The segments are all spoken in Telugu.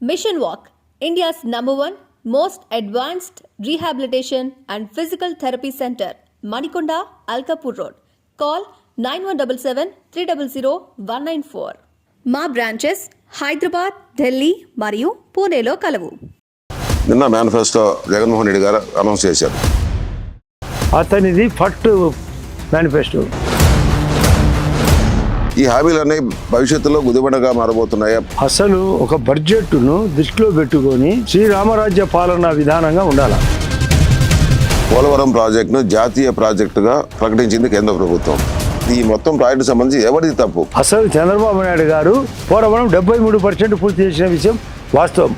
Mission Walk, India's #1 most advanced rehabilitation and physical therapy center, Manikonda, Alkapur Road. Call 9177 300 194. మా బ్రాంచెస్ హైదరాబాద్, ఢిల్లీ మరియు పూణేలో కలవు. నిన్న మేనిఫెస్టో జగన్మోహన్ రెడ్డి గారు అనౌన్స్ చేశారు. అతనిది ఫట్ మేనిఫెస్టో. ఈ హామీలన్నీ భవిష్యత్తులో గుదిబండగా మారబోతున్నాయా? అసలు ఒక బడ్జెట్ను దృష్టిలో పెట్టుకొని శ్రీరామరాజ్య పాలన విధానంగా ఉండాలి. పోలవరం ప్రాజెక్టును జాతీయ ప్రాజెక్టుగా ప్రకటించింది కేంద్ర ప్రభుత్వం. ఈ మొత్తం ప్రాజెక్టు సంబంధించి ఎవరిది తప్పు? అసలు చంద్రబాబు నాయుడు గారు పోలవరం 73% పూర్తి చేసిన విషయం వాస్తవం.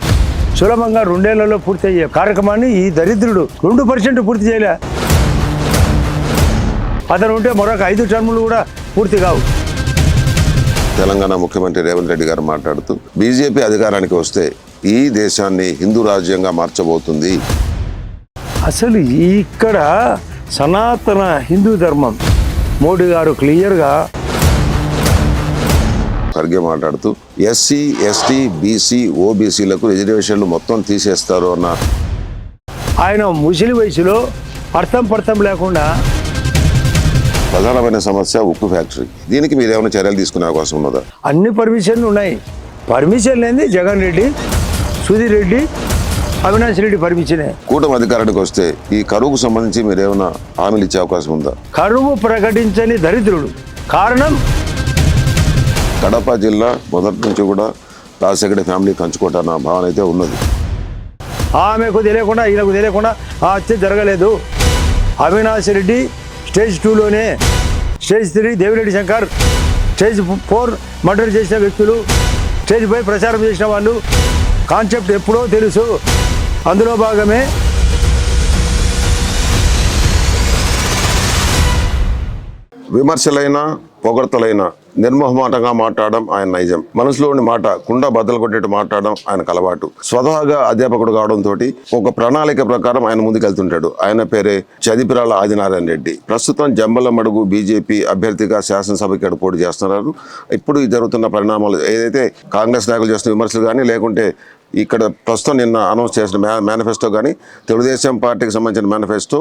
సులభంగా 2 ఏళ్లలో పూర్తి అయ్యే కార్యక్రమాన్ని ఈ దరిద్రుడు 2% పూర్తి చేయలే. అతను ఉంటే మరొక 5 టర్ములు కూడా పూర్తి కావు. తెలంగాణ ముఖ్యమంత్రి రేవంత్ రెడ్డి గారు మాట్లాడుతూ బీజేపీ అధికారానికి వస్తే ఈ దేశాన్ని హిందూ రాజ్యంగా మార్చబోతుంది. అసలు ఇక్కడ సనాతన హిందూ ధర్మం మోడీ గారు క్లియర్గా ఖర్గే మాట్లాడుతూ ఎస్సీ, ఎస్టీ, బీసీ, ఓబీసీలకు రిజర్వేషన్లు మొత్తం తీసేస్తారు అన్న ఆయన ముసలి వయసులో అర్థం పర్థం లేకుండా. ప్రధానమైన సమస్య ఉక్కు ఫ్యాక్టరీ. దీనికి మీరు ఏమైనా చర్యలు తీసుకునే అవకాశం ఉన్నదా? అన్ని పర్మిషన్లు ఉన్నాయి. పర్మిషన్ లేని జగన్ రెడ్డి, సుధీర్ రెడ్డి, అవినాష్ రెడ్డి పర్మిషనే. కూటమి అధికారానికి వస్తే ఈ కరువుకు సంబంధించి మీరు ఏమైనా హామీలు ఇచ్చే అవకాశం ఉందా? కరువు ప్రకటించని దరిద్రుడు. కారణం కడప జిల్లా మొదటి నుంచి కూడా రాజశేఖర ఫ్యామిలీ పంచుకోవటాన భావన అయితే ఉన్నది. ఆమెకు తెలియకుండా ఈయనకు తెలియకుండా ఆ హత్య జరగలేదు. అవినాష్ రెడ్డి స్టేజ్ 2లోనే, stage 3 Devireddy Shankar, stage 4 murder చేసిన వ్యక్తులు, స్టేజ్ 5 ప్రచారం చేసిన వాళ్ళు. కాన్సెప్ట్ ఎప్పుడో తెలుసు. అందులో భాగమే విమర్శలైన పొగడ్తలైన నిర్మోహమాటంగా మాట్లాడడం ఆయన నైజం. మనసులోని మాట కుండ బద్దలు కొట్టేట్టు మాట్లాడడం ఆయనకు అలవాటు. స్వతహాగా అధ్యాపకుడు కావడంతో ఒక ప్రణాళిక ప్రకారం ఆయన ముందుకెళ్తుంటాడు. ఆయన పేరే చదిపిరాల ఆదినారాయణ రెడ్డి. ప్రస్తుతం జంబలమడుగు బీజేపీ అభ్యర్థిగా శాసనసభకి పోటీ చేస్తున్నారు. ఇప్పుడు జరుగుతున్న పరిణామాలు ఏదైతే కాంగ్రెస్ నాయకులు చేస్తున్న విమర్శలు కానీ, లేకుంటే ఇక్కడ ప్రస్తుతం నిన్న అనౌన్స్ చేసిన మేనిఫెస్టో కానీ, తెలుగుదేశం పార్టీకి సంబంధించిన మేనిఫెస్టో,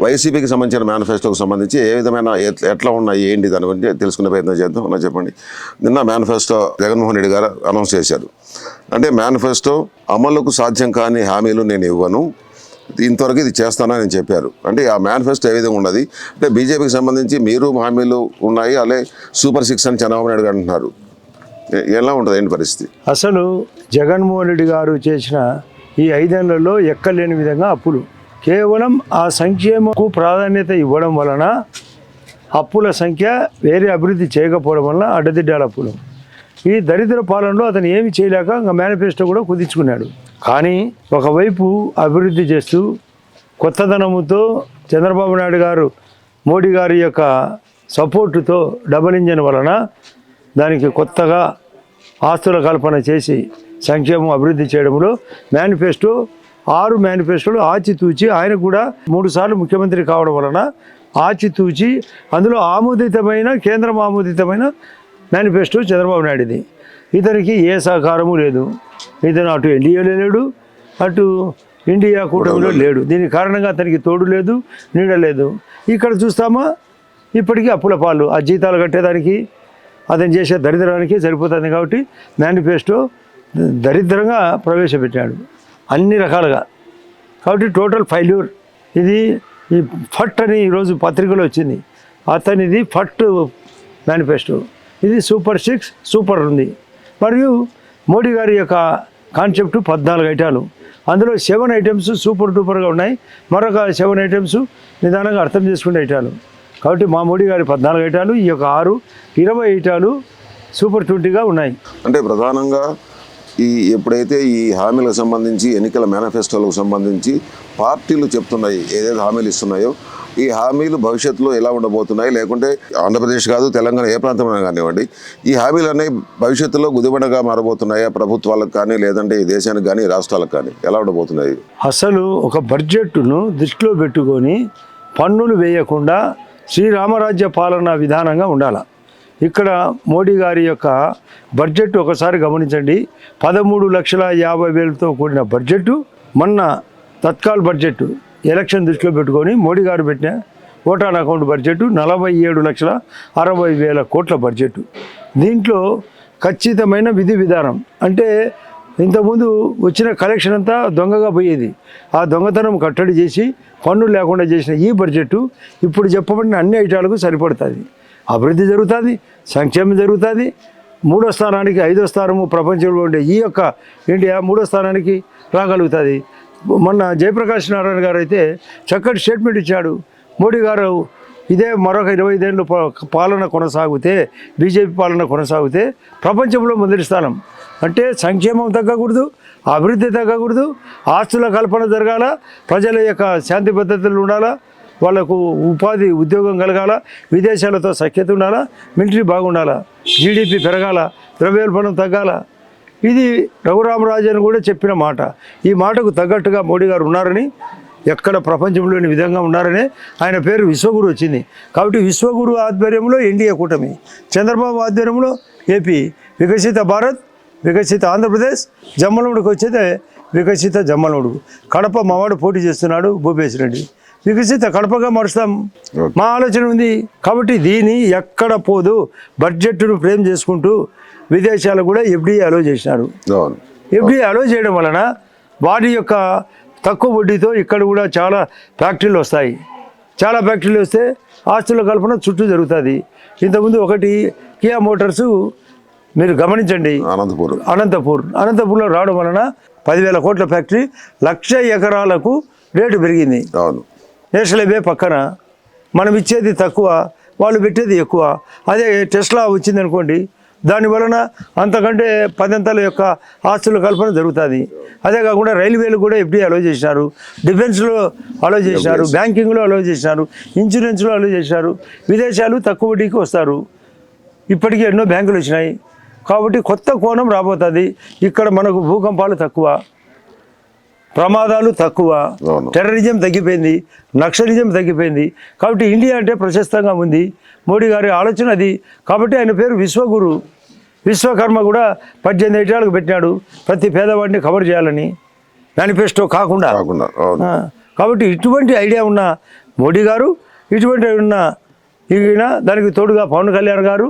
వైసీపీకి సంబంధించిన మేనిఫెస్టోకి సంబంధించి ఏ విధమైన ఎట్లా ఉన్నాయి ఏంటి దాని గురించి తెలుసుకునే ప్రయత్నం చేద్దాం. అలా చెప్పండి. నిన్న మేనిఫెస్టో జగన్మోహన్ రెడ్డి గారు అనౌన్స్ చేశారు. అంటే మేనిఫెస్టో అమలుకు సాధ్యం కాని హామీలు నేను ఇవ్వను, ఇంతవరకు ఇది చేస్తానని నేను చెప్పారు. అంటే ఆ మేనిఫెస్టో ఏ విధంగా ఉన్నది అంటే బీజేపీకి సంబంధించి మీరు హామీలు ఉన్నాయి, అలాగే సూపర్ 6 అని చంద్రబాబు నాయుడు గారు అంటున్నారు. ఎలా ఉంటుంది ఏంటి పరిస్థితి? అసలు జగన్మోహన్ రెడ్డి గారు చేసిన ఈ 5 ఏళ్లలో ఎక్కలేని విధంగా అప్పులు. కేవలం ఆ సంక్షేమకు ప్రాధాన్యత ఇవ్వడం వలన అప్పుల సంఖ్య వేరే అభివృద్ధి చేయకపోవడం వలన అడ్డదిడ్డాల అప్పులు. ఈ దరిద్ర పాలనలో అతను ఏమి చేయలేక ఇంకా మేనిఫెస్టో కూడా కుదించుకున్నాడు. కానీ ఒకవైపు అభివృద్ధి చేస్తూ కొత్తదనముతో చంద్రబాబు నాయుడు గారు, మోడీ గారి యొక్క సపోర్టుతో డబుల్ ఇంజన్ వలన దానికి కొత్తగా ఆస్తుల కల్పన చేసి సంక్షేమం అభివృద్ధి చేయడంలో మేనిఫెస్టో 6 మేనిఫెస్టోలు ఆచితూచి, ఆయన కూడా 3 సార్లు ముఖ్యమంత్రి కావడం వలన ఆచితూచి అందులో ఆమోదితమైన, కేంద్రం ఆమోదితమైన మేనిఫెస్టో చంద్రబాబు నాయుడుది. ఇతనికి ఏ సహకారము లేదు. ఇతను అటు ఎన్డీఏలో లేడు, అటు ఇండియా కూటమిలో లేడు. దీని కారణంగా అతనికి తోడు లేదు, నీడ లేదు. ఇక్కడ చూస్తామా ఇప్పటికీ అప్పుల పాలు. ఆ జీతాలు కట్టేదానికి, అతను చేసే దరిద్రానికి సరిపోతుంది. కాబట్టి మేనిఫెస్టో దరిద్రంగా ప్రవేశపెట్టాడు అన్ని రకాలుగా. కాబట్టి టోటల్ ఫెయిల్యూర్. ఇది ఈ ఫట్ అని ఈరోజు పత్రికలో వచ్చింది. అతనిది ఫట్ మేనిఫెస్టో. ఇది సూపర్ 6 సూపర్ ఉంది. మరియు మోడీ గారి యొక్క కాన్సెప్ట్ 14 ఐటాలు. అందులో 7 ఐటమ్స్ సూపర్ డూపర్గా ఉన్నాయి, మరొక 7 ఐటమ్స్ నిదానంగా అర్థం చేసుకునే ఐటాలు. కాబట్టి మా మోడీ గారి 14 ఐటాలు, ఈ యొక్క 20 ఐటాలు సూపర్ 20గా ఉన్నాయి. అంటే ప్రధానంగా ఎప్పుడైతే ఈ హామీలకు సంబంధించి, ఎన్నికల మేనిఫెస్టోలకు సంబంధించి పార్టీలు చెప్తున్నాయి, ఏదైతే హామీలు ఇస్తున్నాయో ఈ హామీలు భవిష్యత్తులో ఎలా ఉండబోతున్నాయి, లేకుంటే ఆంధ్రప్రదేశ్ కాదు తెలంగాణ ఏ ప్రాంతమైనా కానివ్వండి, ఈ హామీలు అనేవి భవిష్యత్తులో గుదిబండగా మారబోతున్నాయా ప్రభుత్వాలకు కానీ, లేదంటే ఈ దేశానికి కానీ, రాష్ట్రాలకు కానీ ఎలా ఉండబోతున్నాయి? అసలు ఒక బడ్జెట్ను దృష్టిలో పెట్టుకొని పన్నులు వేయకుండా శ్రీరామరాజ్య పాలన విధానంగా ఉండాలి. ఇక్కడ మోడీ గారి యొక్క బడ్జెట్ ఒకసారి గమనించండి. 13,50,000తో కూడిన బడ్జెట్. మొన్న తత్కాల్ బడ్జెట్ ఎలక్షన్ దృష్టిలో పెట్టుకొని మోడీ గారు పెట్టిన ఓటాన్ అకౌంట్ బడ్జెట్ 47,60,000 కోట్ల బడ్జెట్. దీంట్లో ఖచ్చితమైన విధి విధానం అంటే ఇంతకుముందు వచ్చిన కలెక్షన్ అంతా దొంగగా పోయేది. ఆ దొంగతనం కట్టడి చేసి పన్నులు లేకుండా చేసిన ఈ బడ్జెట్ ఇప్పుడు చెప్పబడిన అన్ని ఐటాలకు సరిపడుతుంది. అభివృద్ధి జరుగుతుంది, సంక్షేమం జరుగుతుంది. 3వ స్థానానికి 5వ స్థానము ప్రపంచంలో ఉండే ఈ యొక్క ఇండియా 3వ స్థానానికి రాగలుగుతుంది. మొన్న జయప్రకాష్ నారాయణ గారు అయితే చక్కటి స్టేట్మెంట్ ఇచ్చాడు. మోడీ గారు ఇదే మరొక 25 ఏళ్ళు పాలన కొనసాగితే, బీజేపీ పాలన కొనసాగితే ప్రపంచంలో మొదటి స్థానం. అంటే సంక్షేమం తగ్గకూడదు, అభివృద్ధి తగ్గకూడదు, ఆస్తుల కల్పన జరగాల, ప్రజల యొక్క శాంతి భద్రతలు ఉండాలా, వాళ్ళకు ఉపాధి ఉద్యోగం కలగాల, విదేశాలతో సఖ్యత ఉండాలా, మిలిటరీ బాగుండాలా, జీడిపి పెరగాల, ద్రవ్యోల్బణం తగ్గాల. ఇది రఘురామరాజన్ కూడా చెప్పిన మాట. ఈ మాటకు తగ్గట్టుగా మోడీ గారు ఉన్నారని, ఎక్కడ ప్రపంచంలోని విధంగా ఉన్నారనే ఆయన పేరు విశ్వగురు వచ్చింది. కాబట్టి విశ్వగురు ఆధ్వర్యంలో ఎన్డీఏ కూటమి, చంద్రబాబు ఆధ్వర్యంలో ఏపీ, వికసిత భారత్, వికసిత ఆంధ్రప్రదేశ్, జమ్మలమడుకు వచ్చేదే వికసిత జమ్మలమడుగు. కడప మావాడు పోటీ చేస్తున్నాడు భూపేశ్ రెడ్డి, వికసిత కడపగా మారుస్తాం మా ఆలోచన ఉంది. కాబట్టి దీన్ని ఎక్కడ పోదు బడ్జెట్ను ఫ్రేమ్ చేసుకుంటూ విదేశాలు కూడా ఎఫ్డీఐ అలో చేసినారు. ఎఫ్డీఐ అలో చేయడం వలన వాటి యొక్క తక్కువ వడ్డీతో ఇక్కడ కూడా చాలా ఫ్యాక్టరీలు వస్తాయి. చాలా ఫ్యాక్టరీలు వస్తే ఆస్తుల కల్పన చుట్టూ జరుగుతుంది. ఇంతకుముందు ఒకటి కియా మోటార్సు మీరు గమనించండి, అనంతపూర్లో రావడం వలన 10,000 కోట్ల ఫ్యాక్టరీ, 1,00,000 ఎకరాలకు రేటు పెరిగింది. నేషనల్ హైవే పక్కన మనం ఇచ్చేది తక్కువ, వాళ్ళు పెట్టేది ఎక్కువ. అదే టెస్లా వచ్చింది అనుకోండి, దాని వలన అంతకంటే 10 అంతల యొక్క ఆస్తుల కల్పన జరుగుతుంది. అదే కాకుండా రైల్వేలు కూడా ఎఫ్డీఐ అలో చేసినారు, డిఫెన్స్లో అలో చేసినారు, బ్యాంకింగ్లో అలో చేసినారు, ఇన్సూరెన్స్లో అలో చేసినారు. విదేశాలు తక్కువ వడ్డీకి వస్తారు. ఇప్పటికీ ఎన్నో బ్యాంకులు వచ్చినాయి. కాబట్టి కొత్త కోణం రాబోతుంది. ఇక్కడ మనకు భూకంపాలు తక్కువ, ప్రమాదాలు తక్కువ, టెర్రరిజం తగ్గిపోయింది, నక్సలిజం తగ్గిపోయింది. కాబట్టి ఇండియా అంటే ప్రశస్తంగా ఉంది. మోడీ గారి ఆలోచన అది. కాబట్టి ఆయన పేరు విశ్వగురు. విశ్వకర్మ కూడా 18 ఏటాలకు పెట్టినాడు, ప్రతి పేదవాడిని కవర్ చేయాలని, మేనిఫెస్టో కాకుండా. కాబట్టి ఇటువంటి ఐడియా ఉన్న మోడీ గారు, ఇటువంటి ఉన్న ఈయన, దానికి తోడుగా పవన్ కళ్యాణ్ గారు,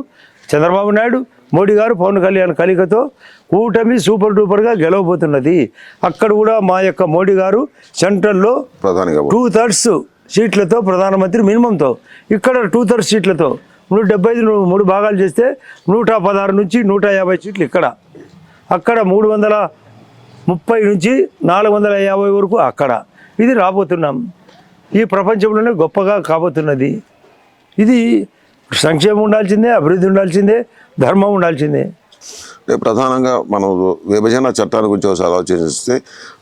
చంద్రబాబు నాయుడు, మోడీ గారు, పవన్ కళ్యాణ్ కలికతో కూటమి సూపర్ డూపర్గా గెలవబోతున్నది. అక్కడ కూడా మా యొక్క మోడీ గారు సెంట్రల్లో 2/3 సీట్లతో ప్రధానమంత్రి మినిమంతో, ఇక్కడ 2/3 సీట్లతో 175 3 భాగాలు చేస్తే 116 నుంచి 150 సీట్లు ఇక్కడ. అక్కడ 330 నుంచి 450 వరకు అక్కడ. ఇది రాబోతున్నాం. ఈ ప్రపంచంలోనే గొప్పగా కాబోతున్నది. ఇది సంక్షేమం ఉండాల్సిందే, అభివృద్ధి ఉండాల్సిందే, ధర్మం ఉండాల్సిందే. ప్రధానంగా మనం విభజన చట్టాన్ని గురించి ఒకసారి ఆలోచిస్తే,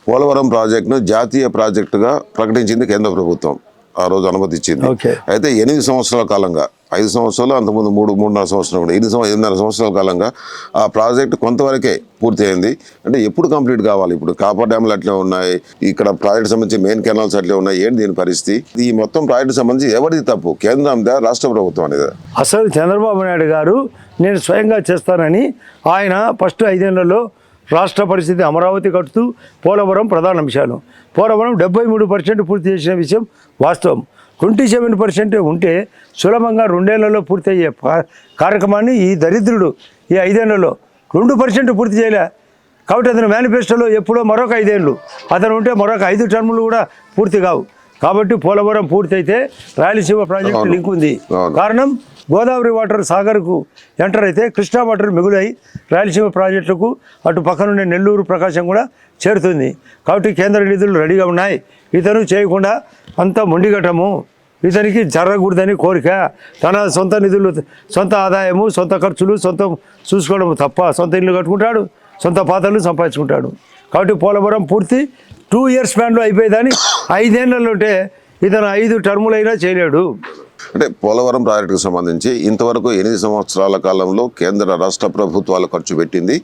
పోలవరం ప్రాజెక్టును జాతీయ ప్రాజెక్టుగా ప్రకటించింది కేంద్ర ప్రభుత్వం. ఆ రోజు అనుమతి ఇచ్చింది. అయితే 8 సంవత్సరాల కాలంగా, 5 సంవత్సరాలు, అంతకుముందు 3.5 సంవత్సరాలు, 8.5 సంవత్సరాల కాలంగా ఆ ప్రాజెక్టు కొంతవరకే పూర్తి అయింది. అంటే ఎప్పుడు కంప్లీట్ కావాలి? ఇప్పుడు కాపర్ డ్యామ్లు అట్లే ఉన్నాయి, ఇక్కడ ప్రాజెక్టు సంబంధించి మెయిన్ కెనాల్స్ అట్లే ఉన్నాయి. ఏంటి దీని పరిస్థితి? ఈ మొత్తం ప్రాజెక్టు సంబంధించి ఎవరిది తప్పు, కేంద్రందా రాష్ట్ర ప్రభుత్వం అనేది? అసలు చంద్రబాబు నాయుడు గారు నేను స్వయంగా చేస్తానని ఆయన ఫస్ట్ 5 ఏళ్లలో రాష్ట్ర పరిస్థితి, అమరావతి కట్టుతూ పోలవరం ప్రధాన అంశాలు. పోలవరం 73% పూర్తి చేసిన విషయం వాస్తవం. 27% ఉంటే సులభంగా 2 ఏళ్లలో పూర్తి అయ్యే కార్యక్రమాన్ని ఈ దరిద్రుడు ఈ 5 ఏళ్లలో 2% పూర్తి చేయలే. కాబట్టి అతను మేనిఫెస్టోలో ఎప్పుడో మరొక 5 ఏళ్ళు, అతను ఉంటే మరొక 5 టర్ములు కూడా పూర్తి కావు. కాబట్టి పోలవరం పూర్తయితే రాయలసీమ ప్రాజెక్టు లింక్ ఉంది. కారణం గోదావరి వాటర్ సాగర్కు ఎంటర్ అయితే కృష్ణా వాటర్ మిగులై రాయలసీమ ప్రాజెక్టులకు అటు పక్కనుండే నెల్లూరు, ప్రకాశం కూడా చేరుతుంది. కాబట్టి కేంద్ర నిధులు రెడీగా ఉన్నాయి. ఇతను చేయకుండా అంత మొండిగటము, ఇతనికి జరగకూడదని కోరిక, తన సొంత నిధులు, సొంత ఆదాయము, సొంత ఖర్చులు సొంతం చూసుకోవడం తప్ప. సొంత ఇల్లు కట్టుకుంటాడు, సొంత పాత్రలు సంపాదించుకుంటాడు. కాబట్టి పోలవరం పూర్తి 2 ఇయర్స్ స్పాన్లో అయిపోయేదాన్ని 5 ఏళ్లలో ఉంటే ఇతను 5 టర్ములైనా చేయలేడు. అంటే పోలవరం ప్రాజెక్టుకు సంబంధించి ఇంతవరకు 8 సంవత్సరాల కాలంలో కేంద్ర రాష్ట్ర ప్రభుత్వాలు ఖర్చు పెట్టింది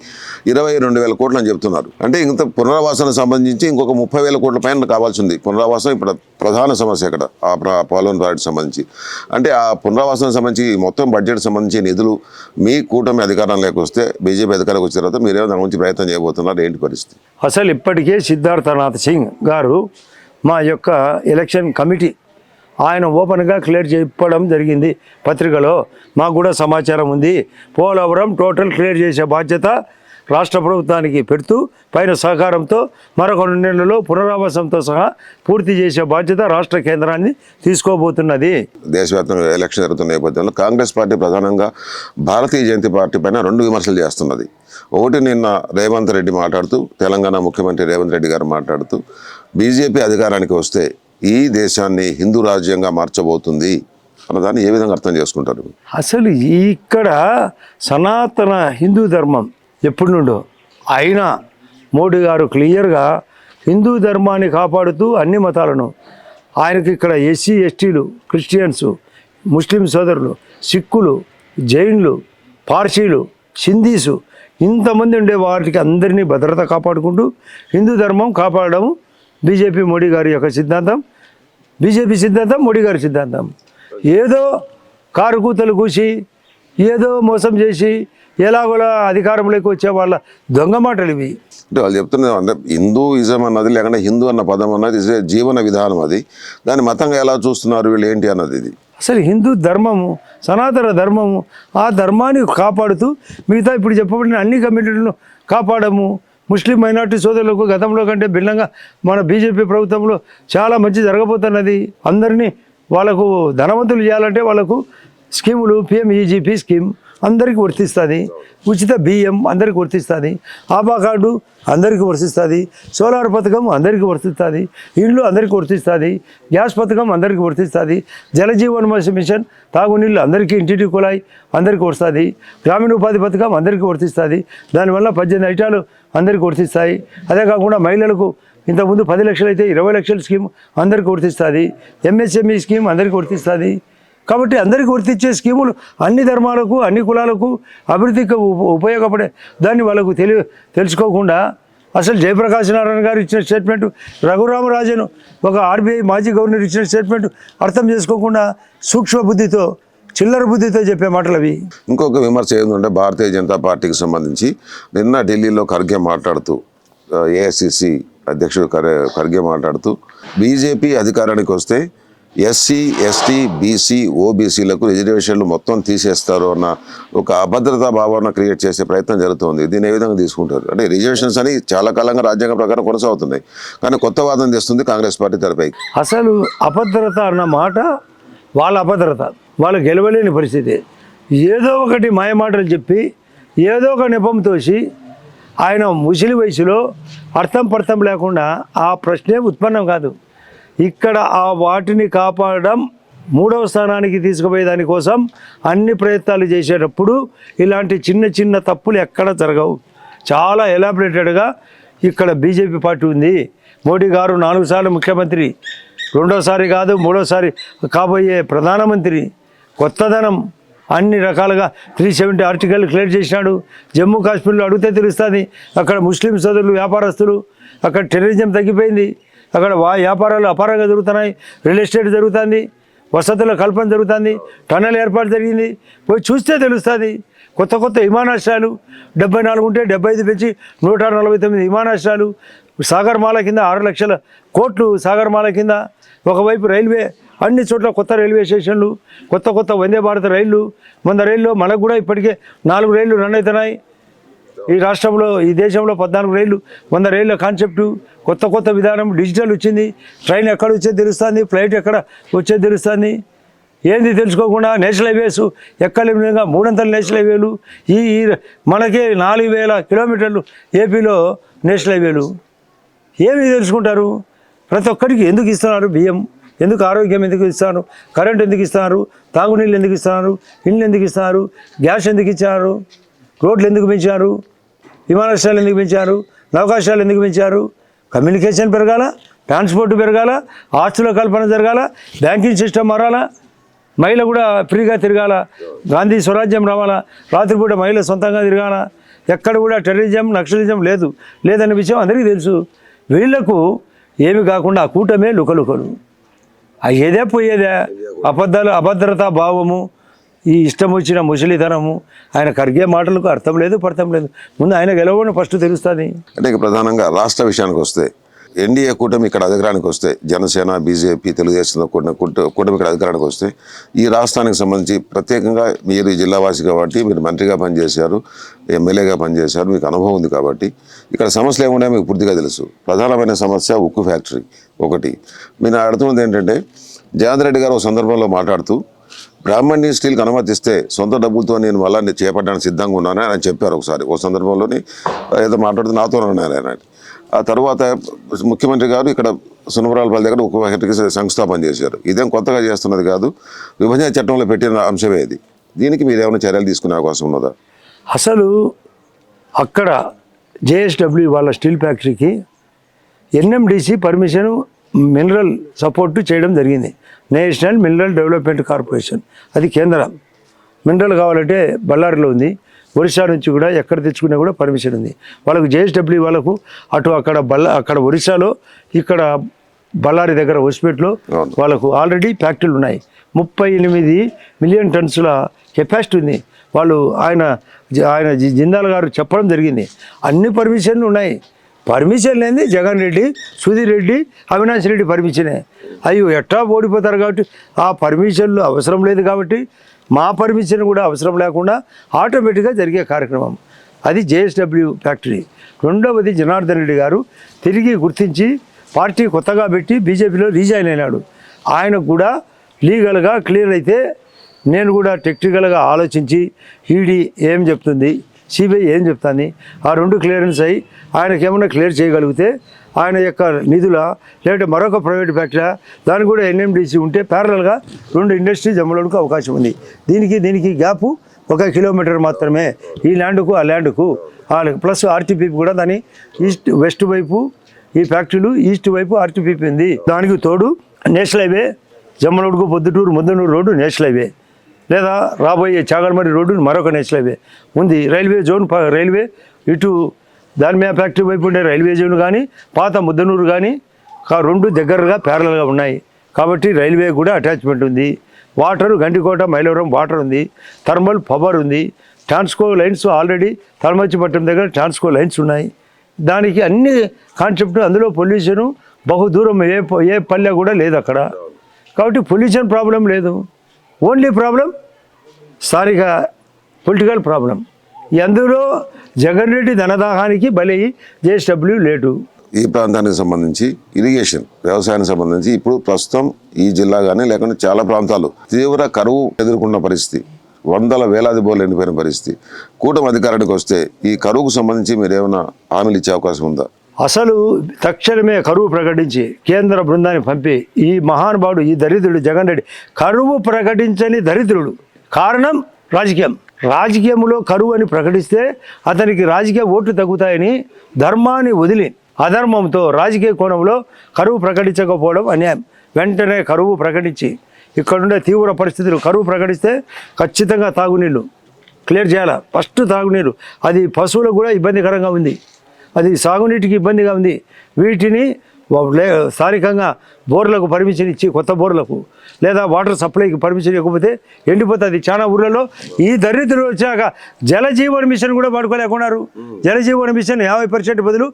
22,000 కోట్లు అని చెప్తున్నారు. అంటే ఇంత పునరావాసానికి సంబంధించి ఇంకొక 30,000 కోట్ల పైన కావాల్సింది. పునరావాసం ఇప్పుడు ప్రధాన సమస్య ఇక్కడ ఆ పోలవరం ప్రాజెక్టు సంబంధించి. అంటే ఆ పునరావాసానికి సంబంధించి మొత్తం బడ్జెట్ సంబంధించి నిధులు మీ కూటమి అధికారంలోకి వస్తే, బీజేపీ అధికారంలోకి వచ్చిన తర్వాత మీరేమో దాని గురించి ప్రయత్నం చేయబోతున్నారు, ఏంటి పరిస్థితి? అసలు ఇప్పటికే సిద్ధార్థనాథ్ సింగ్ గారు మా యొక్క ఎలక్షన్ కమిటీ ఆయన ఓపెన్గా క్లియర్ చెప్పడం జరిగింది పత్రికలో. మాకు కూడా సమాచారం ఉంది. పోలవరం టోటల్ క్లియర్ చేసే బాధ్యత రాష్ట్ర ప్రభుత్వానికి పెడుతూ పైన సహకారంతో మరొక 2 నెలల్లో పునరావాసంతో సహా పూర్తి చేసే బాధ్యత రాష్ట్ర కేంద్రాన్ని తీసుకోబోతున్నది. దేశవ్యాప్తంగా ఎలక్షన్ జరుగుతున్న నేపథ్యంలో కాంగ్రెస్ పార్టీ ప్రధానంగా భారతీయ జనతా పార్టీ పైన 2 విమర్శలు చేస్తున్నది. ఒకటి, నిన్న రేవంత్ రెడ్డి మాట్లాడుతూ, తెలంగాణ ముఖ్యమంత్రి రేవంత్ రెడ్డి గారు మాట్లాడుతూ బీజేపీ అధికారానికి వస్తే ఈ దేశాన్ని హిందూ రాజ్యంగా మార్చబోతుంది అన్నదాన్ని ఏ విధంగా అర్థం చేసుకుంటారు? అసలు ఇక్కడ సనాతన హిందూ ధర్మం ఎప్పటి నుండో అయినా మోడీ గారు క్లియర్గా హిందూ ధర్మాన్ని కాపాడుతూ అన్ని మతాలను, ఆయనకి ఇక్కడ ఎస్సీ ఎస్టీలు, క్రిస్టియన్స్, ముస్లిం సోదరులు, సిక్కులు, జైన్లు, పార్సీలు, సింధీసు ఇంతమంది ఉండే వాటికి అందరినీ భద్రత కాపాడుకుంటూ హిందూ ధర్మం కాపాడడం బీజేపీ మోడీ గారి యొక్క సిద్ధాంతం. బీజేపీ సిద్ధాంతం, మోడీ గారి సిద్ధాంతం. ఏదో కారు కూతలు కూసి ఏదో మోసం చేసి ఎలాగోలా అధికారంలోకి వచ్చే వాళ్ళ దొంగ మాటలు ఇవి. అంటే వాళ్ళు చెప్తున్నారు, అంటే హిందూయిజం అన్నది, లేకుంటే హిందూ అన్న పదం అన్నది జీవన విధానం, అది దాన్ని మతంగా ఎలా చూస్తున్నారు వీళ్ళు ఏంటి అన్నది. ఇది అసలు హిందూ ధర్మము, సనాతన ధర్మము, ఆ ధర్మాన్ని కాపాడుతూ మిగతా ఇప్పుడు చెప్పబడిన అన్ని కమ్యూనిటీలను కాపాడము. ముస్లిం మైనార్టీ సోదరులకు గతంలో కంటే భిన్నంగా మన బీజేపీ ప్రభుత్వంలో చాలా మంచి జరగబోతున్నది. అందరినీ వాళ్ళకు ధనవంతులు చేయాలంటే వాళ్ళకు స్కీములు, PMEGP స్కీమ్ అందరికీ వర్తిస్తుంది. ఉచిత బియ్యం అందరికీ వర్తిస్తుంది. ఆభా కార్డు అందరికీ వర్తిస్తుంది. సోలార్ పథకం అందరికీ వర్తిస్తుంది. ఇండ్లు అందరికీ వర్తిస్తుంది. గ్యాస్ పథకం అందరికీ వర్తిస్తుంది. జలజీవన్ మిషన్ తాగునీళ్ళు అందరికీ, ఇంటింటి కుళాయి అందరికీ వస్తుంది. గ్రామీణ ఉపాధి పథకం అందరికీ వర్తిస్తుంది. దానివల్ల 18 ఐటాలు అందరికీ వర్తిస్తాయి. అదే కాకుండా మహిళలకు ఇంతకుముందు 10 లక్షలు అయితే 20 లక్షల స్కీమ్ అందరికీ వర్తిస్తుంది. MSME స్కీమ్ అందరికీ వర్తిస్తుంది. కాబట్టి అందరికీ వర్తించే స్కీములు అన్ని ధర్మాలకు, అన్ని కులాలకు అభివృద్ధికి ఉపయోగపడే దాన్ని వాళ్ళకు తెలుసుకోకుండా అసలు జయప్రకాష్ నారాయణ గారు ఇచ్చిన స్టేట్మెంట్, రఘురామరాజన్ ఒక RBI మాజీ గవర్నర్ ఇచ్చిన స్టేట్మెంట్ అర్థం చేసుకోకుండా సూక్ష్మ బుద్ధితో, చిల్లర బుద్ధితో చెప్పే మాటలు అవి. ఇంకొక విమర్శ ఏంటంటే భారతీయ జనతా పార్టీకి సంబంధించి నిన్న ఢిల్లీలో ఖర్గే మాట్లాడుతూ, AICC అధ్యక్షుడు ఖర్గే మాట్లాడుతూ బీజేపీ అధికారానికి వస్తే SC, ST, BC, OBCలకు రిజర్వేషన్లు మొత్తం తీసేస్తారు అన్న ఒక అభద్రతా భావన క్రియేట్ చేసే ప్రయత్నం జరుగుతుంది. దీన్ని ఏ విధంగా తీసుకుంటారు? అంటే రిజర్వేషన్స్ అని చాలా కాలంగా రాజ్యాంగ ప్రకారం కొనసాగుతున్నాయి, కానీ కొత్త వాదన తెస్తుంది కాంగ్రెస్ పార్టీ తరపై. అసలు అభద్రత అన్న మాట వాళ్ళ అభద్రత, వాళ్ళు గెలవలేని పరిస్థితి. ఏదో ఒకటి మాయమాటలు చెప్పి ఏదో ఒక నెపం తోసి ఆయన ముసలి వయసులో అర్థం పర్థం లేకుండా ఆ ప్రశ్నే ఉత్పన్నం కాదు. ఇక్కడ ఆ వాటిని కాపాడడం, 3వ స్థానానికి తీసుకుపోయే దానికోసం అన్ని ప్రయత్నాలు చేసేటప్పుడు ఇలాంటి చిన్న చిన్న తప్పులు ఎక్కడ జరగవు. చాలా ఎలాబరేటెడ్గా ఇక్కడ బీజేపీ పార్టీ ఉంది. మోడీ గారు 4 సార్లు ముఖ్యమంత్రి, 2వసారి కాదు 3వసారి కాబోయే ప్రధానమంత్రి. కొత్తదనం అన్ని రకాలుగా 370 ఆర్టికల్ క్లియర్ చేసినాడు. జమ్మూ కాశ్మీర్లో అడిగితే తెలుస్తుంది. అక్కడ ముస్లిం సోదరులు, వ్యాపారస్తులు, అక్కడ టెర్రరిజం తగ్గిపోయింది. అక్కడ వ్యాపారాలు అపారంగా జరుగుతున్నాయి. రియల్ ఎస్టేట్ జరుగుతుంది. వసతుల కల్పన జరుగుతుంది. టన్నెల్ ఏర్పాటు జరిగింది. పోయి చూస్తే తెలుస్తుంది. కొత్త కొత్త విమానాశ్రయాలు 74 ఉంటే 75 పెంచి 149 విమానాశ్రయాలు. సాగర్మాల కింద 6 లక్షల కోట్లు సాగర్మాల కింద. ఒకవైపు రైల్వే, అన్ని చోట్ల కొత్త రైల్వే స్టేషన్లు, కొత్త కొత్త వందే భారత్ రైళ్ళు. 100 రైళ్ళు మనకు కూడా ఇప్పటికే 4 రైళ్ళు రన్ అవుతున్నాయి. ఈ రాష్ట్రంలో, ఈ దేశంలో 14 రైళ్ళు, 100 రైళ్ళ కాన్సెప్టు, కొత్త కొత్త విధానం, డిజిటల్ వచ్చింది. ట్రైన్ ఎక్కడ వచ్చేది తెలుస్తుంది, ఫ్లైట్ ఎక్కడ వచ్చేది తెలుస్తుంది. ఏంది తెలుసుకోకుండా నేషనల్ హైవేస్ ఎక్కలేని విధంగా 300 నేషనల్ హైవేలు. ఈ మనకే 4000 కిలోమీటర్లు ఏపీలో నేషనల్ హైవేలు. ఏమి తెలుసుకుంటారు? ప్రతి ఒక్కరికి ఎందుకు ఇస్తున్నారు బియ్యం, ఎందుకు ఆరోగ్యం ఎందుకు ఇస్తున్నారు, కరెంట్ ఎందుకు ఇస్తున్నారు, తాగునీళ్ళు ఎందుకు ఇస్తున్నారు, ఇళ్ళు ఎందుకు ఇస్తున్నారు, గ్యాస్ ఎందుకు ఇచ్చారు, రోడ్లు ఎందుకు పెంచారు, విమానాశ్రయాలు ఎందుకు పెంచారు, నౌకాశ్రయాలు ఎందుకు పెంచారు? కమ్యూనికేషన్ పెరగాల, ట్రాన్స్పోర్ట్ పెరగాల, ఆస్తుల కల్పన జరగాల, బ్యాంకింగ్ సిస్టమ్ మారాలా. మహిళ కూడా ఫ్రీగా తిరగాల, గాంధీ స్వరాజ్యం రావాలా, రాత్రిపూట మహిళ సొంతంగా తిరగాల, ఎక్కడ కూడా టెర్రరిజం నక్సలిజం లేదన్న విషయం అందరికీ తెలుసు. వీళ్లకు ఏమి కాకుండా ఆ కూటమే లుకలుకలు, అయ్యేదే పోయేదే, అభద్రతా భావము, ఈ ఇష్టం వచ్చిన ముసలితనము. ఆయన ఖర్గే మాటలకు అర్థం లేదు పడతాం లేదు. ముందు ఆయన గెలవని ఫస్ట్ తెలుస్తుంది. అంటే ఇక ప్రధానంగా రాష్ట్ర విషయానికి వస్తే ఎన్డీఏ కూటమి ఇక్కడ అధికారానికి వస్తే, జనసేన బీజేపీ తెలుగుదేశం కూటమి ఇక్కడ అధికారానికి వస్తే, ఈ రాష్ట్రానికి సంబంధించి ప్రత్యేకంగా మీరు ఈ జిల్లావాసి కాబట్టి మీరు మంత్రిగా పనిచేశారు, ఎమ్మెల్యేగా పనిచేశారు, మీకు అనుభవం ఉంది కాబట్టి ఇక్కడ సమస్యలు ఏమున్నాయో మీకు పూర్తిగా తెలుసు. ప్రధానమైన సమస్య ఉక్కు ఫ్యాక్టరీ ఒకటి. మీరు అడుగుతున్నది ఏంటంటే, జగన్ రెడ్డి గారు ఒక సందర్భంలో మాట్లాడుతూ బ్రాహ్మణి స్టీల్కి అనుమతిస్తే సొంత డబ్బులతో నేను మళ్ళీ చేపట్టడానికి సిద్ధంగా ఉన్నానని ఆయన చెప్పారు. ఒకసారి ఒక సందర్భంలోని ఏదో మాట్లాడుతూ నాతో ఉన్నారు ఆయన. ఆ తర్వాత ముఖ్యమంత్రి గారు ఇక్కడ సునవరాలపల్లి దగ్గర ఒక ఫ్యాక్టరీకి శంకుస్థాపన చేశారు. ఇదేం కొత్తగా చేస్తున్నది కాదు, విభజన చట్టంలో పెట్టిన అంశమే ఇది. దీనికి మీరు ఏమైనా చర్యలు తీసుకునే అవకాశం ఉన్నదా? అసలు అక్కడ జేఎస్డబ్ల్యూ వాళ్ళ స్టీల్ ఫ్యాక్టరీకి ఎన్ఎండిసి పర్మిషన్ మినరల్ సపోర్టు చేయడం జరిగింది. నేషనల్ మినరల్ డెవలప్మెంట్ కార్పొరేషన్, అది కేంద్రం. మినరల్ కావాలంటే బళ్ళారిలో ఉంది, ఒరిస్సా నుంచి కూడా ఎక్కడ తెచ్చుకున్నా కూడా పర్మిషన్ ఉంది వాళ్ళకు. జేఎస్డబ్ల్యూ వాళ్ళకు అటు అక్కడ ఒరిస్సాలో, ఇక్కడ బళ్ళారి దగ్గర హోస్పిటల్లో వాళ్ళకు ఆల్రెడీ ఫ్యాక్టరీలు ఉన్నాయి. 38 మిలియన్ టన్సుల కెపాసిటీ ఉంది. వాళ్ళు ఆయన జిందాల్ గారు చెప్పడం జరిగింది. అన్ని పర్మిషన్లు ఉన్నాయి. పర్మిషన్ లేని జగన్ రెడ్డి, సుధీర్ రెడ్డి, అవినాష్ రెడ్డి పర్మిషనే. అయ్యో ఎట్లా ఓడిపోతారు కాబట్టి ఆ పర్మిషన్లు అవసరం లేదు కాబట్టి మా పర్మిషన్ కూడా అవసరం లేకుండా ఆటోమేటిక్గా జరిగే కార్యక్రమం అది జేఎస్డబ్ల్యూ ఫ్యాక్టరీ. రెండవది జనార్దన్ రెడ్డి గారు తిరిగి గుర్తించి పార్టీ కొత్తగా పెట్టి బీజేపీలో రీజాయిన్ అయినాడు. ఆయనకు కూడా లీగల్గా క్లియర్ అయితే నేను కూడా టెక్నికల్గా ఆలోచించి ఈడీ ఏం చెప్తుంది, సిబిఐ ఏం చెప్తుంది, ఆ రెండు క్లియరెన్స్ అయ్యి ఆయనకి ఏమన్నా క్లియర్ చేయగలిగితే ఆయన యొక్క నిధుల లేదంటే మరొక ప్రైవేట్ ఫ్యాక్టరీ దానికి కూడా ఎన్ఎండిసి ఉంటే ప్యారలల్గా 2 ఇండస్ట్రీ జమ్మలకు అవకాశం ఉంది. దీనికి గ్యాపు 1 కిలోమీటర్ మాత్రమే, ఈ ల్యాండ్కు ఆ ల్యాండ్కు. ప్లస్ ఆర్టీపీపీ కూడా దాని వెస్ట్ వైపు ఈ ఫ్యాక్టరీలు, ఈస్ట్ వైపు ఆర్టీపీపీ ఉంది. దానికి తోడు national highway Jammalamadugu Proddatur Muddanur road national highway, లేదా రాబోయే చాగల్మరి రోడ్డు మరొక నేషనల్ హైవే ఉంది. రైల్వే జోన్, రైల్వే ఇటు దాల్మియా ఫ్యాక్టరీ వైపు ఉండే రైల్వే జోన్ కానీ పాత ముద్దనూరు కానీ 2 దగ్గరగా ప్యారలల్గా ఉన్నాయి కాబట్టి రైల్వే కూడా అటాచ్మెంట్ ఉంది. వాటర్ గండికోట మైలవరం వాటర్ ఉంది, థర్మల్ పవర్ ఉంది, ట్రాన్స్కో లైన్స్ ఆల్రెడీ తలమచ్చిపట్నం దగ్గర ట్రాన్స్కో లైన్స్ ఉన్నాయి. దానికి అన్ని కాన్సెప్ట్, అందులో పొల్యూషను బహుదూరం ఏ పల్లె కూడా లేదు అక్కడ కాబట్టి పొల్యూషన్ ప్రాబ్లం లేదు. ఓన్లీ ప్రాబ్లం స్థానిక పొలిటికల్ ప్రాబ్లం. అందులో జగన్ రెడ్డి ధనదాహానికి బలయ్యి జేఎస్డబ్ల్యూ లేటు. ఈ ప్రాంతానికి సంబంధించి ఇరిగేషన్ వ్యవసాయానికి సంబంధించి ఇప్పుడు ప్రస్తుతం ఈ జిల్లా కానీ లేకుంటే చాలా ప్రాంతాలు తీవ్ర కరువు ఎదుర్కొన్న పరిస్థితి, వేలాది బోర్లు ఎండిపోయిన పరిస్థితి. కూటమి అధికారానికి వస్తే ఈ కరువుకు సంబంధించి మీరు ఏమైనా హామీలు ఇచ్చే అవకాశం ఉందా? అసలు తక్షణమే కరువు ప్రకటించి కేంద్ర బృందాన్ని పంపి ఈ మహానుభావుడు, ఈ దరిద్రుడు జగన్ రెడ్డి కరువు ప్రకటించని దరిద్రుడు. కారణం రాజకీయంలో కరువు అని ప్రకటిస్తే అతనికి రాజకీయ ఓట్లు తగ్గుతాయని ధర్మాన్ని వదిలి అధర్మంతో రాజకీయ కోణంలో కరువు ప్రకటించకపోవడం అన్యాయం. వెంటనే కరువు ప్రకటించి ఇక్కడుండే తీవ్ర పరిస్థితులు కరువు ప్రకటిస్తే ఖచ్చితంగా తాగునీళ్ళు క్లియర్ చేయాలి. ఫస్ట్ తాగునీరు, అది పశువులకు కూడా ఇబ్బందికరంగా ఉంది, అది సాగునీటికి ఇబ్బందిగా ఉంది. వీటిని స్థానికంగా బోర్లకు పర్మిషన్ ఇచ్చి కొత్త బోర్లకు లేదా వాటర్ సప్లైకి పర్మిషన్ ఇవ్వకపోతే ఎండిపోతుంది. చాలా ఊళ్ళలో ఈ దరిద్రులు వచ్చాక జలజీవన్ మిషన్ కూడా వాడుకోలేకున్నారు. జలజీవన్ మిషన్ 50% బదులు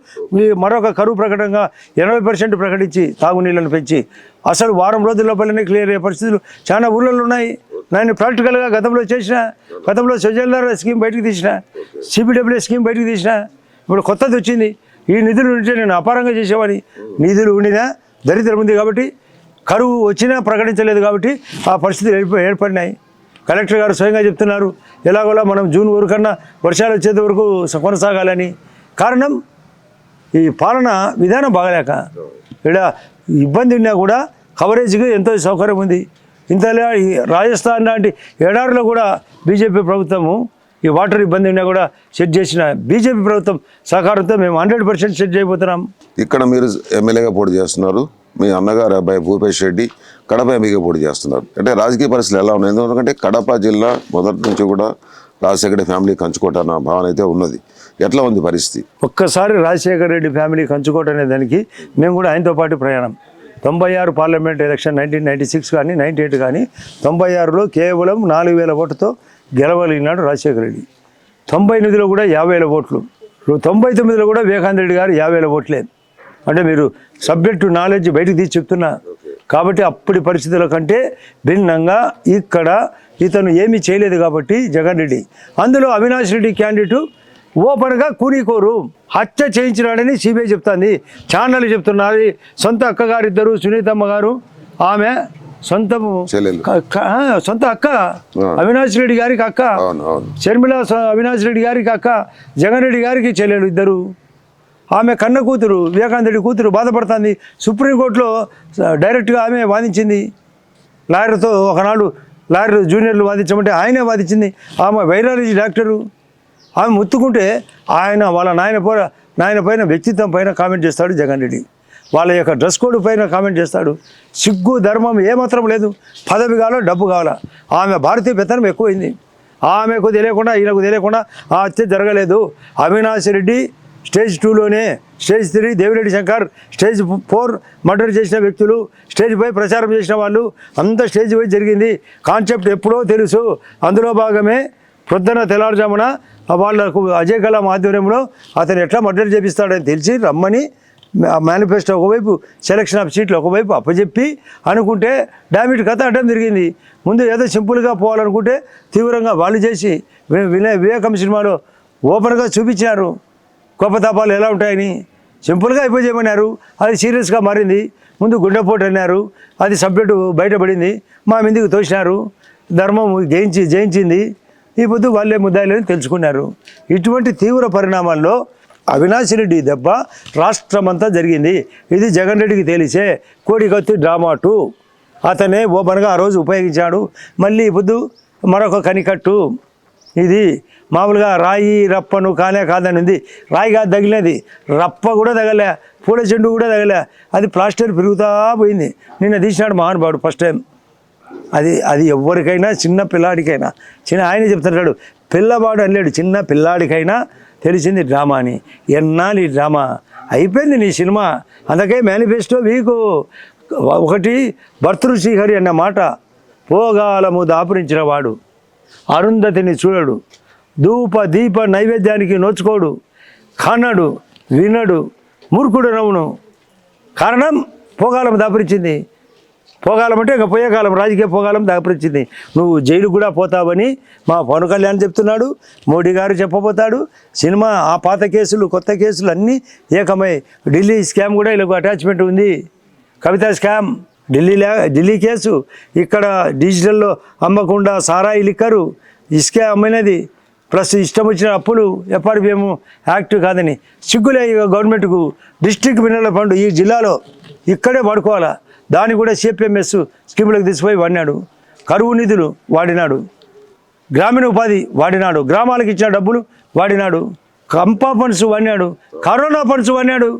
మరొక కరువు ప్రకటనగా 80% ప్రకటించి తాగునీళ్ళను పెంచి అసలు వారం రోజుల లోపలనే క్లియర్ అయ్యే పరిస్థితులు చాలా ఊళ్ళలో ఉన్నాయి. నేను ప్రాక్టికల్గా గతంలో స్వజల్దార్ స్కీమ్ బయటకు తీసిన, సిబిడబ్ల్యూ స్కీమ్ బయటకు తీసిన, ఇప్పుడు కొత్తది వచ్చింది. ఈ నిధులు ఉంటే నేను అపారంగా చేసేవాడిని. నిధులు ఉండినా దరిద్రం ఉంది కాబట్టి కరువు వచ్చినా ప్రకటించలేదు కాబట్టి ఆ పరిస్థితులు ఏర్పడినాయి. కలెక్టర్ గారు స్వయంగా చెప్తున్నారు ఎలాగోలా మనం జూన్ వరకన్నా వర్షాలు వచ్చేంత వరకు కొనసాగాలని. కారణం ఈ పాలన విధానం బాగలేక ఇక్కడ ఇబ్బంది ఉన్నా కూడా కవరేజ్కి ఎంతో సౌకర్యం ఉంది. ఇంతలా ఈ రాజస్థాన్ లాంటి ఎడారిలో కూడా బీజేపీ ప్రభుత్వము ఈ వాటర్ ఇబ్బంది ఉన్నా కూడా సెట్ చేసిన బీజేపీ ప్రభుత్వం సహకారంతో మేము 100% సెట్ చేయబోతున్నాం. ఇక్కడ మీరు ఎమ్మెల్యేగా పోటీ చేస్తున్నారు, మీ అన్నగారు అబ్బాయి భూపేష్ రెడ్డి కడప ఎంపీగా పోటీ చేస్తున్నారు. అంటే రాజకీయ పరిస్థితులు ఎలా ఉన్నాయి? ఎందుకంటే కడప జిల్లా మొదటి నుంచి కూడా రాజశేఖర రెడ్డి ఫ్యామిలీ కంచుకోట అన్న భావన అయితే ఉన్నది. ఎట్లా ఉంది పరిస్థితి? ఒక్కసారి రాజశేఖర రెడ్డి ఫ్యామిలీ కంచుకోట అనే దానికి మేము కూడా ఆయనతో పాటు ప్రయాణం. 96 పార్లమెంట్ ఎలక్షన్ 1996 కానీ 98 కానీ 96లో కేవలం 4000 ఓటుతో గెలవలిగినాడు రాజశేఖర రెడ్డి. 98లో కూడా 50,000 ఓట్లు, 99లో కూడా వివేకానంద రెడ్డి గారు 50,000 ఓట్లే. అంటే మీరు సబ్జెక్టు నాలెడ్జ్ బయటకు తీసి చెప్తున్నా. కాబట్టి అప్పటి పరిస్థితుల కంటే భిన్నంగా ఇక్కడ ఇతను ఏమీ చేయలేదు కాబట్టి జగన్ రెడ్డి. అందులో అవినాష్ రెడ్డి క్యాండిడేటు ఓపెన్గా కూనీకోరు హత్య చేయించినాడని సిబిఐ చెప్తుంది, ఛానల్ చెప్తున్నారు. సొంత అక్కగారు ఇద్దరు, సునీతమ్మ గారు ఆమె సొంత అక్క, అవినాష్ రెడ్డి గారికి అక్క, షర్మిల అవినాష్ రెడ్డి గారికి అక్క, జగన్ రెడ్డి గారికి చెల్లెలు ఇద్దరు. ఆమె కన్న కూతురు, వివేకానంద రెడ్డి కూతురు బాధపడుతుంది. సుప్రీంకోర్టులో డైరెక్ట్గా ఆమె వాదించింది. లాయర్తో ఒకనాడు లాయర్ జూనియర్లు వాదించమంటే ఆయనే వాదించింది. ఆమె వైరాలజీ డాక్టరు. ఆమె ముత్తుకుంటే వాళ్ళ నాయన పైన వ్యక్తిత్వం పైన కామెంట్ చేస్తాడు జగన్ రెడ్డి. వాళ్ళ యొక్క డ్రెస్ కోడ్ పైన కామెంట్ చేస్తాడు. సిగ్గు ధర్మం ఏమాత్రం లేదు. పదవి కావాలా, డబ్బు కావాలా. ఆమె భారతీయ పెత్తనం ఎక్కువైంది. ఆమెకు తెలియకుండా ఈయనకు తెలియకుండా ఆ హత్య జరగలేదు. అవినాష్ రెడ్డి స్టేజ్ 2లోనే, stage 3 Devireddy Shankar, stage 4 murder చేసిన వ్యక్తులు, స్టేజ్ 5 ప్రచారం చేసిన వాళ్ళు అంతా స్టేజ్ 5 జరిగింది. కాన్సెప్ట్ ఎప్పుడో తెలుసు. అందులో భాగమే ప్రొద్దున తెల్లారుజామున వాళ్ళకు అజయ్ కలాం ఆధ్వర్యంలో అతను ఎట్లా మర్డర్ చేపిస్తాడని తెలిసి రమ్మని మేనిఫెస్టో ఒకవైపు, సెలక్షన్ ఆఫ్ సీట్లు ఒకవైపు అప్పచెప్పి అనుకుంటే డామిట్ కథ అడ్డం తిరిగింది. ముందు ఏదో సింపుల్గా పోవాలనుకుంటే తీవ్రంగా వాళ్ళు చేసి వివేకం సినిమాలో ఓపెన్గా చూపించినారు కోపతాపాలు ఎలా ఉంటాయని. సింపుల్గా అయిపోయేయమన్నారు. అది సీరియస్గా మారింది. ముందు గుండెపోటు అన్నారు. అది సబ్జెక్టు బయటపడింది. మా మీదకి తోసినారు. ధర్మం జయించింది. ఈ పొద్దు వాళ్ళే ముద్దాయిలని తెలుసుకున్నారు. ఇటువంటి తీవ్ర పరిణామాల్లో అవినాష్ రెడ్డి దెబ్బ రాష్ట్రమంతా జరిగింది. ఇది జగన్ రెడ్డికి తెలిసే కోడికత్తి డ్రామా 2 అతనే ఓపెన్గా ఆ రోజు ఉపయోగించాడు. మళ్ళీ ఈ పొద్దు మరొక కనికట్టు. ఇది మామూలుగా రాయి రప్పను కాదని ఉంది. రాయి కాదు తగిలినది, రప్ప కూడా తగలే, పూల చెండు కూడా తగలే. అది ప్లాస్టర్ పెరుగుతూ పోయింది. నిన్న తీసినాడు మహానుభావుడు ఫస్ట్ టైం. అది ఎవరికైనా, చిన్న పిల్లాడికైనా, ఆయనే చెప్తున్నాడు, పిల్లవాడు అనలేడు, చిన్న పిల్లాడికైనా తెలిసింది డ్రామా అని. ఎన్నాళ్ళు ఈ డ్రామా అయిపోయింది నీ సినిమా. అందుకే మేనిఫెస్టో వీకు ఒకటి భర్తృశ్రీహరి అన్న మాట. పోగాలము దాపురించిన వాడు అరుంధతిని చూడడు, ధూప దీప నైవేద్యానికి నోచుకోడు, కన్నడు వినడు, మూర్ఖుడు నవ్వును. కారణం పోగాలం దాపురించింది. పోగాలం అంటే ఇక పోయే కాలం, రాజకీయ పోగాలం దాపురించింది. నువ్వు జైలు కూడా పోతావని మా పవన్ కళ్యాణ్ చెప్తున్నాడు, మోడీ గారు చెప్పబోతాడు. సినిమా ఆ పాత కేసులు కొత్త కేసులు అన్నీ ఏకమై ఢిల్లీ స్కామ్ కూడా వీళ్ళకు అటాచ్మెంట్ ఉంది. కవిత స్కామ్ ఢిల్లీ కేసు, ఇక్కడ డిజిటల్లో అమ్మకుండా సారాయి లిక్కరు, ఇసుక అమ్మినది, ప్లస్ ఇష్టం వచ్చిన అప్పులు, ఎఫ్ఆర్బిఎం యాక్ట్ కాదని సిగ్గులే గవర్నమెంట్కు. డిస్ట్రిక్ట్ మినరల్ ఫండ్ ఈ జిల్లాలో ఇక్కడే వాడుకోవాలా. దాన్ని కూడా సిపిఎంఎస్ స్కీములకు తీసుకుపోయి వాడినాడు. కరువు నిధులు వాడినాడు, గ్రామీణ ఉపాధి వాడినాడు, గ్రామాలకు ఇచ్చిన డబ్బులు వాడినాడు, కంపా ఫండ్స్ వాడినాడు, కరోనా ఫండ్స్ వాడినాడు.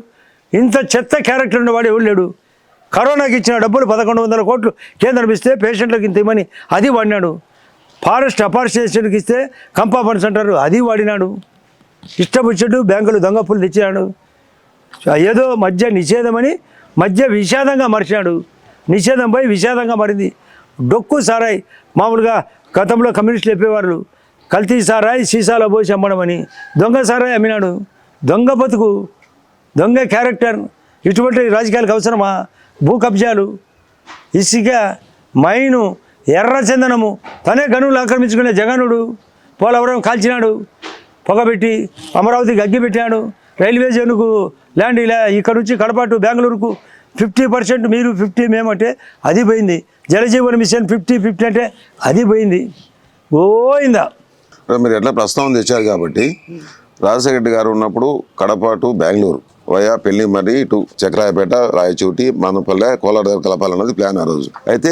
ఇంత చెత్త క్యారెక్టర్ ఉన్నవాడు ఎవరు లేడు. కరోనాకి ఇచ్చిన డబ్బులు 1100 కోట్లు కేంద్రం ఇస్తే పేషెంట్లకు ఇంత ఇవ్వమని అది వాడినాడు. ఫారెస్ట్ అపార్షన్కి ఇస్తే కంపా ఫండ్స్ అంటారు, అది వాడినాడు. ఇష్టపుచ్చట్టు బ్యాంకులు దొంగప్పులు తెచ్చినాడు. ఏదో మద్య నిషేధమని మధ్య విషాదంగా మరిచాడు. నిషేధంపై విషాదంగా మారింది. డొక్కు సారాయి, మామూలుగా గతంలో కమ్యూనిస్టులు చెప్పేవారు కల్తీ సారాయి సీసాలో పోసి అమ్మడం అని. దొంగ సారాయి అమ్మినాడు. దొంగ బతుకు, దొంగ క్యారెక్టర్. ఇటువంటి రాజకీయాలకు అవసరమా? భూ కబ్జాలు, ఇసుక, మైను, ఎర్రచందనము, తనే గనులు ఆక్రమించుకునే జగనుడు పోలవరం కాల్చినాడు, పొగబెట్టి అమరావతికి అగ్గి పెట్టాడు. రైల్వే జోన్కు ల్యాండ్ ఇలా ఇక్కడ నుంచి కడప టు బెంగళూరుకు 50% మీరు 50 మేమంటే అది పోయింది. జలజీవన్ మిషన్ 50-50 అంటే అది పోయింది. పోయిందా? మీరు ఎట్లా ప్రస్తావన తెచ్చారు కాబట్టి రాజశేఖర రెడ్డి గారు ఉన్నప్పుడు కడప టు బెంగళూరు వయా పెళ్లిమర్రి ఇటు చక్రాయపేట, రాయచోటి, మదనపల్లె, కోలార్ దగ్గర కలపాలన్నది ప్లాన్ ఆ రోజు. అయితే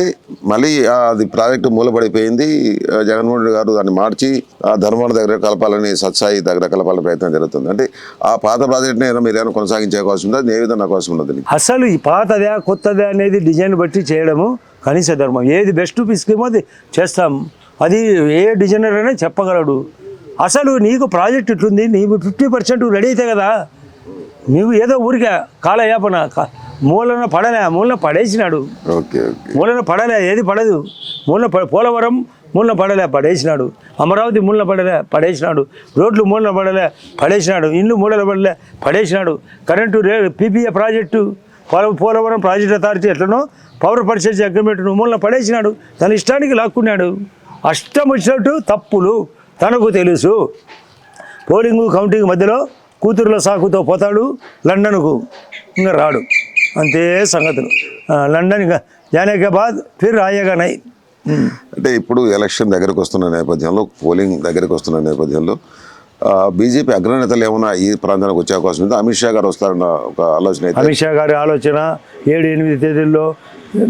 మళ్ళీ అది ప్రాజెక్టు మూలపడిపోయింది. జగన్మోహన్ రెడ్డి గారు దాన్ని మార్చి ఆ ధర్మవరం దగ్గర కలపాలని, సత్సాయి దగ్గర కలపాలని ప్రయత్నం జరుగుతుంది. అంటే ఆ పాత ప్రాజెక్ట్ని మీరు ఏమైనా కొనసాగించే అవకాశం ఉందా? ఏ విధంగా అవకాశం ఉన్నది? అసలు ఈ పాతదా కొత్తదా అనేది డిజైన్ బట్టి చేయడము కనీస ధర్మం. ఏది బెస్ట్ స్కీమ్ అది చేస్తాం. అది ఏ డిజైనర్ అయినా చెప్పగలడు. అసలు నీకు ప్రాజెక్ట్ ఇట్లుంది, నీకు 50% రెడీ అయితే కదా, నీవు ఏదో ఊరికే కాలయాపన మూలన పడేసినాడు. మూలన పడలే, ఏది పడదు. పోలవరం మూలన పడలే, పడేసినాడు. అమరావతి మూలన పడేసినాడు. రోడ్లు మూలన పడేసినాడు. ఇల్లు మూలన పడేసినాడు. Current PPA project, Polavaram project authority ఎట్లనో పవర్ పర్చేజ్ అగ్రిమెంట్ మూలన పడేసినాడు. తన ఇష్టానికి లాక్కున్నాడు. అష్టం వచ్చినట్టు తప్పులు తనకు తెలుసు. పోలింగు కౌంటింగ్ మధ్యలో కూతురుల సాకుతో పోతాడు లండన్కు, ఇంకా రాడు. అంతే సంగతులు. లండన్ ఇంకా జానే కే బాద్ ఫిర్ ఆయేగా నై. అంటే ఇప్పుడు ఎలక్షన్ దగ్గరకు వస్తున్న నేపథ్యంలో, పోలింగ్ దగ్గరకు వస్తున్న నేపథ్యంలో బీజేపీ అగ్రనేతలు ఏమైనా ఈ ప్రాంతానికి వచ్చే అవకాశం ఉంది? అమిత్ షా గారు వస్తారన్న ఒక ఆలోచన. అమిత్ షా గారి ఆలోచన 7-8 తేదీల్లో,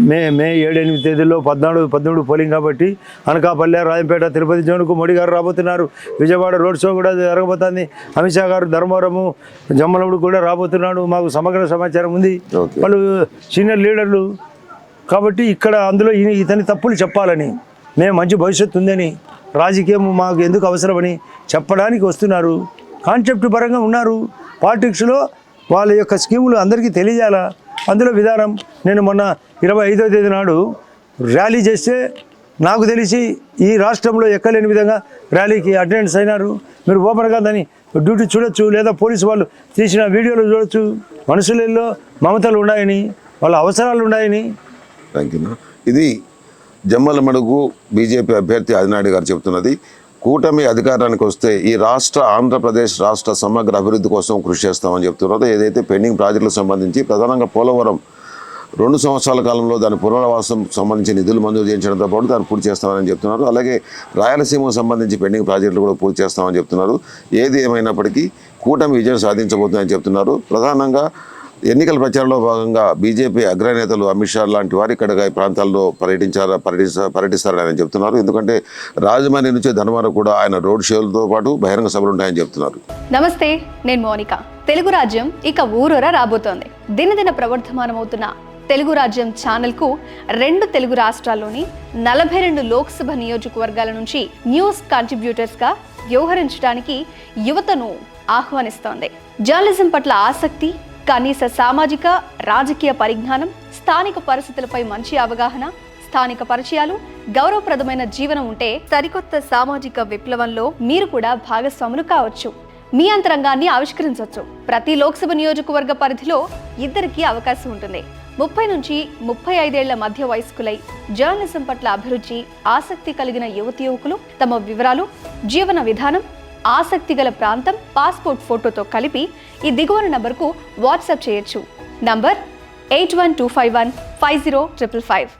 మే 7-8 తేదీల్లో 14 పోలింగ్ కాబట్టి అనకాపల్లె, రాజంపేట, తిరుపతి జోన్కు మోడీ గారు రాబోతున్నారు. విజయవాడ రోడ్ షో కూడా జరగబోతుంది. అమిత్ షా గారు ధర్మవరము, జమ్మలమూడు కూడా రాబోతున్నాడు. మాకు సమగ్ర సమాచారం ఉంది. వాళ్ళు సీనియర్ లీడర్లు కాబట్టి ఇక్కడ అందులో ఇతని తప్పులు చెప్పాలని, మేము మంచి భవిష్యత్తు ఉందని, రాజకీయం మాకు ఎందుకు అవసరమని చెప్పడానికి వస్తున్నారు. కాన్సెప్ట్ పరంగా ఉన్నారు. పాలిటిక్స్లో వాళ్ళ యొక్క స్కీములు అందరికీ తెలియజేయాలా, అందులో విధానం. నేను మొన్న 25వ తేదీ నాడు ర్యాలీ చేస్తే నాకు తెలిసి ఈ రాష్ట్రంలో ఎక్కలేని విధంగా ర్యాలీకి అటెండెన్స్ అయినారు. మీరు ఓపెన్గా దాన్ని డ్యూటీ చూడొచ్చు, లేదా పోలీసు వాళ్ళు తీసిన వీడియోలు చూడొచ్చు. మనుషులలో మమతలు ఉన్నాయని, వాళ్ళ అవసరాలు ఉన్నాయని. Thank you. ఇది జమ్మలమడుగు బీజేపీ అభ్యర్థి ఆదినాయుడు గారు చెబుతున్నది. కూటమి అధికారానికి వస్తే ఈ ఆంధ్రప్రదేశ్ రాష్ట్ర సమగ్ర అభివృద్ధి కోసం కృషి చేస్తామని చెప్తున్నారు. ఏదైతే పెండింగ్ ప్రాజెక్టులకు సంబంధించి ప్రధానంగా పోలవరం 2 సంవత్సరాల కాలంలో దాని పునరావాసం సంబంధించి నిధులు మంజూరు చేయించడంతో పాటు దాన్ని పూర్తి చేస్తామని చెప్తున్నారు. అలాగే రాయలసీమకు సంబంధించి పెండింగ్ ప్రాజెక్టులు కూడా పూర్తి చేస్తామని చెప్తున్నారు. ఏది ఏమైనప్పటికీ కూటమి విజయం సాధించబోతుందని చెప్తున్నారు. ప్రధానంగా ఎన్నికల ప్రచారంలో భాగంగా బీజేపీ అగ్రనేతలు అమిత్ షా లాంటి వారు ఇక్కడ ఈ ప్రాంతాల్లో పర్యటిస్తారని ఆయన చెప్తున్నారు. ఎందుకంటే రాజమండ్రి నుంచి ధర్మవరం కూడా ఆయన రోడ్ షోలతో పాటు బహిరంగ సభలు ఉంటాయని చెప్తున్నారు. నమస్తే, నేను మోనిక. తెలుగు రాజ్యం ఇక ఊరూరా రాబోతోంది. దినదిన ప్రవర్ధమానమవుతున్న తెలుగు రాజ్యం ఛానల్కు 2 తెలుగు రాష్ట్రాల్లోని 42 లోక్సభ నియోజకవర్గాల నుంచి న్యూస్ కాంట్రిబ్యూటర్స్గా వ్యవహరించడానికి యువతను ఆహ్వానిస్తోంది. జర్నలిజం పట్ల ఆసక్తి, కనీస సామాజిక రాజకీయ పరిజ్ఞానం, స్థానిక పరిస్థితులపై మంచి అవగాహన, స్థానిక పరిచయాలు, గౌరవప్రదమైన జీవనం ఉంటే సరికొత్త సామాజిక విప్లవంలో మీరు కూడా భాగస్వాములు కావచ్చు. మీ అంతరంగాన్ని ఆవిష్కరించవచ్చు. ప్రతి లోక్సభ నియోజకవర్గ పరిధిలో 2కి అవకాశం ఉంటుంది. 30 నుంచి 35 ఏళ్ల మధ్య వయస్కులై జర్నలిజం పట్ల అభిరుచి, ఆసక్తి కలిగిన యువతీ-యువకులు తమ వివరాలు, జీవన విధానం, ఆసక్తి గల ప్రాంతం, పాస్పోర్ట్ ఫోటోతో కలిపి ఈ దిగువన నంబర్కు వాట్సాప్ చేయొచ్చు. నంబర్ 8125150555.